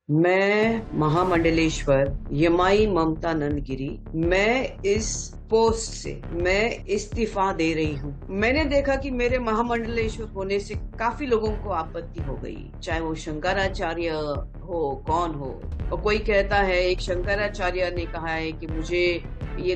मैं महामंडलेश्वर यमाई ममता नंदगिरी। मैं इस पोस्ट से मैं इस्तीफा दे रही हूँ। मैंने देखा कि मेरे महामंडलेश्वर होने से काफी लोगों को आपत्ति हो गई, चाहे वो शंकराचार्य हो, कौन हो। और कोई कहता है, एक शंकराचार्य ने कहा है कि मुझे ये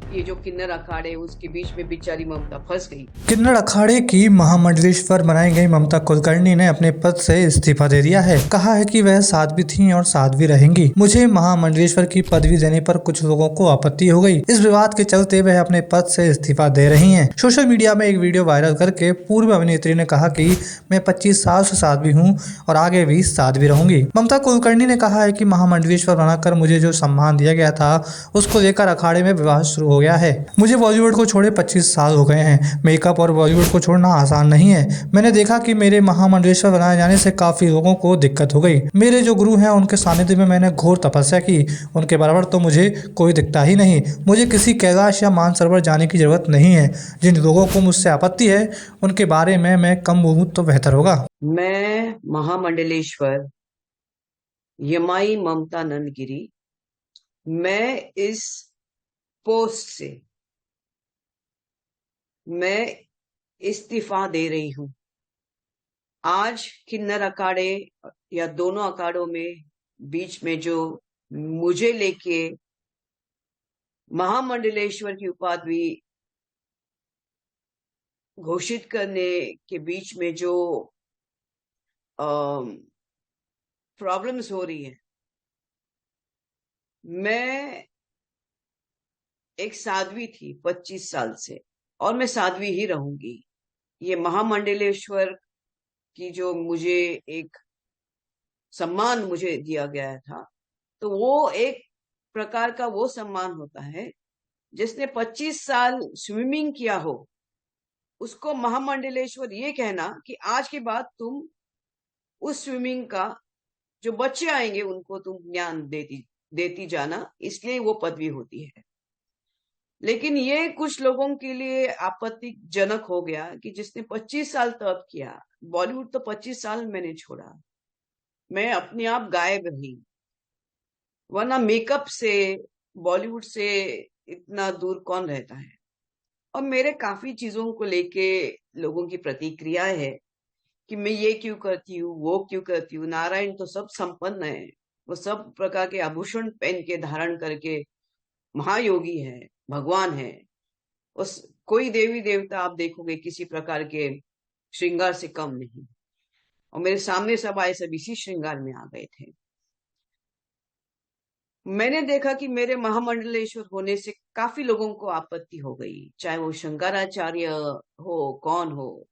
ये जो किन्नर अखाड़े उसके बीच में बेचारी ममता फंस गई। किन्नर अखाड़े की महामंडलेश्वर बनाई गई ममता कुलकर्णी ने अपने पद से इस्तीफा दे दिया है। कहा है कि वह साध्वी थीं और साध्वी रहेंगी। मुझे महामंडलेश्वर की पदवी देने पर कुछ लोगों को आपत्ति हो गई। इस विवाद के चलते वह अपने पद से इस्तीफा दे रही हैं। सोशल मीडिया में एक वीडियो वायरल करके पूर्व अभिनेत्री ने कहा कि मैं 25 साल से साध्वी हूँ और आगे भी साध्वी रहूंगी। ममता कुलकर्णी ने कहा है कि महामंडलेश्वर बनाकर मुझे जो सम्मान दिया गया था उसको लेकर अखाड़े में विवाद शुरू हो गया है। मुझे बॉलीवुड को छोड़े 25 साल हो गए हैं। मेकअप और बॉलीवुड को छोड़ना आसान नहीं है। मैंने देखा कि मेरे महामंडलेश्वर बनाए जाने से काफी लोगों को दिक्कत हो गई। मेरे जो गुरु हैं उनके सानिध्य में मैंने घोर तपस्या की। उनके बराबर तो मुझे कोई दिखता ही नहीं। मुझे किसी कैलाश या मानसरोवर जाने की जरूरत नहीं है। जिन लोगों को मुझसे आपत्ति है उनके बारे में मैं कम बोलूं तो बेहतर होगा। मैं महामंडलेश्वर यमाई ममता नंदगिरी। मैं इस पोस्ट से मैं इस्तीफा दे रही हूँ। आज किन्नर अखाड़े या दोनों अखाड़ों में बीच में जो मुझे लेके महामंडलेश्वर की उपाधि घोषित करने के बीच में जो प्रॉब्लम्स हो रही है, मैं एक साध्वी थी 25 साल से और मैं साध्वी ही रहूंगी। ये महामंडलेश्वर की जो मुझे एक सम्मान मुझे दिया गया था, तो वो एक प्रकार का वो सम्मान होता है जिसने 25 साल स्विमिंग किया हो, उसको महामंडलेश्वर ये कहना कि आज के बाद तुम उस स्विमिंग का जो बच्चे आएंगे उनको तुम ज्ञान देती देती जाना, इसलिए वो पदवी होती है। लेकिन ये कुछ लोगों के लिए आपत्तिजनक हो गया कि जिसने 25 साल तप किया, बॉलीवुड तो 25 साल मैंने छोड़ा, मैं अपने आप गायब रही, वरना मेकअप से बॉलीवुड से इतना दूर कौन रहता है। और मेरे काफी चीजों को लेके लोगों की प्रतिक्रिया है कि मैं ये क्यों करती हूँ, वो क्यों करती हूँ। नारायण तो सब संपन्न है, वो सब प्रकार के आभूषण पहन के धारण करके महायोगी है, भगवान है। उस कोई देवी देवता आप देखोगे किसी प्रकार के श्रृंगार से कम नहीं, और मेरे सामने सब आए, सब इसी श्रृंगार में आ गए थे। मैंने देखा कि मेरे महामंडलेश्वर होने से काफी लोगों को आपत्ति हो गई, चाहे वो शंकराचार्य हो, कौन हो।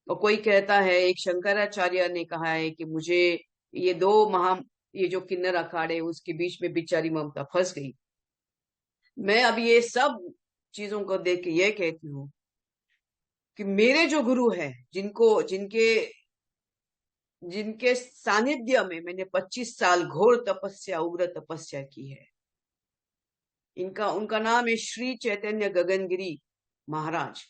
और कोई कहता है, एक शंकराचार्य ने कहा है कि मुझे ये ये जो किन्नर अखाड़े उसके बीच में बेचारी ममता फंस गई। मैं अब ये सब चीजों को देख के ये कहती हूँ कि मेरे जो गुरु हैं, जिनके जिनके सानिध्य में मैंने 25 साल घोर तपस्या, उग्र तपस्या की है, उनका नाम है श्री चैतन्य गगनगिरी महाराज।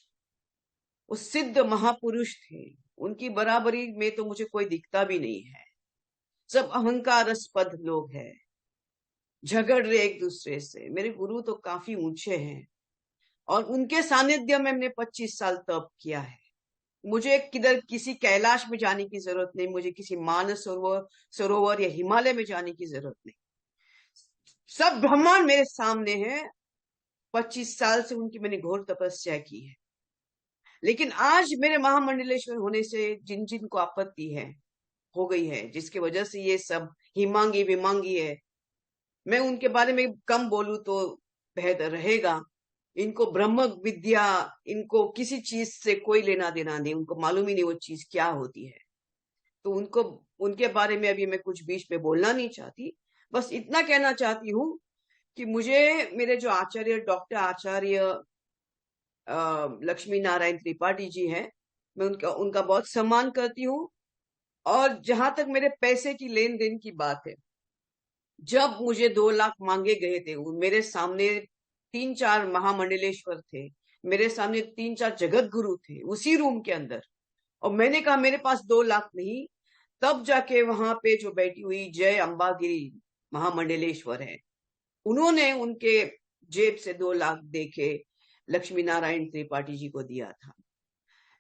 वो सिद्ध महापुरुष थे, उनकी बराबरी में तो मुझे कोई दिखता भी नहीं है। सब अहंकारस्पद लोग हैं, झगड़ रहे एक दूसरे से। मेरे गुरु तो काफी ऊंचे हैं और उनके सानिध्य में मैंने 25 साल तप किया है। मुझे किधर किसी कैलाश में जाने की जरूरत नहीं, मुझे किसी मानस सरोवर या हिमालय में जाने की जरूरत नहीं। सब ब्रह्मांड मेरे सामने है। 25 साल से उनकी मैंने घोर तपस्या की है। लेकिन आज मेरे महामंडलेश्वर होने से जिन जिन को आपत्ति है, हो गई है, जिसकी वजह से ये सब हिमांगी विमांगी है, मैं उनके बारे में कम बोलूं तो बेहतर रहेगा। इनको ब्रह्म विद्या, इनको किसी चीज से कोई लेना देना नहीं, उनको मालूम ही नहीं वो चीज क्या होती है। तो उनके बारे में अभी मैं कुछ बीच में बोलना नहीं चाहती। बस इतना कहना चाहती हूँ कि मुझे मेरे जो आचार्य, डॉक्टर आचार्य लक्ष्मी नारायण त्रिपाठी जी हैं, मैं उनका बहुत सम्मान करती हूँ। और जहां तक मेरे पैसे की लेन देन की बात है, जब मुझे 2 लाख मांगे गए थे, मेरे सामने 3-4 महामंडलेश्वर थे, मेरे सामने 3-4 जगत गुरु थे उसी रूम के अंदर, और मैंने कहा मेरे पास 2 लाख नहीं, तब जाके वहां पे जो बैठी हुई जय अंबागिरी महामंडलेश्वर है, उन्होंने उनके जेब से 2 लाख दे के लक्ष्मी नारायण त्रिपाठी जी को दिया था।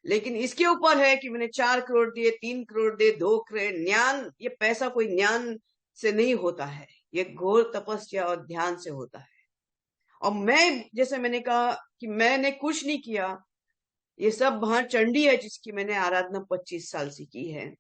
लेकिन इसके ऊपर है कि मैंने 4 करोड़ दिए, 3 करोड़ दिए, 2 करोड़, ज्ञान, ये पैसा कोई ज्ञान से नहीं होता है, ये घोर तपस्या और ध्यान से होता है। और मैं, जैसे मैंने कहा कि मैंने कुछ नहीं किया, ये सब वहां चंडी है जिसकी मैंने आराधना 25 साल से की है।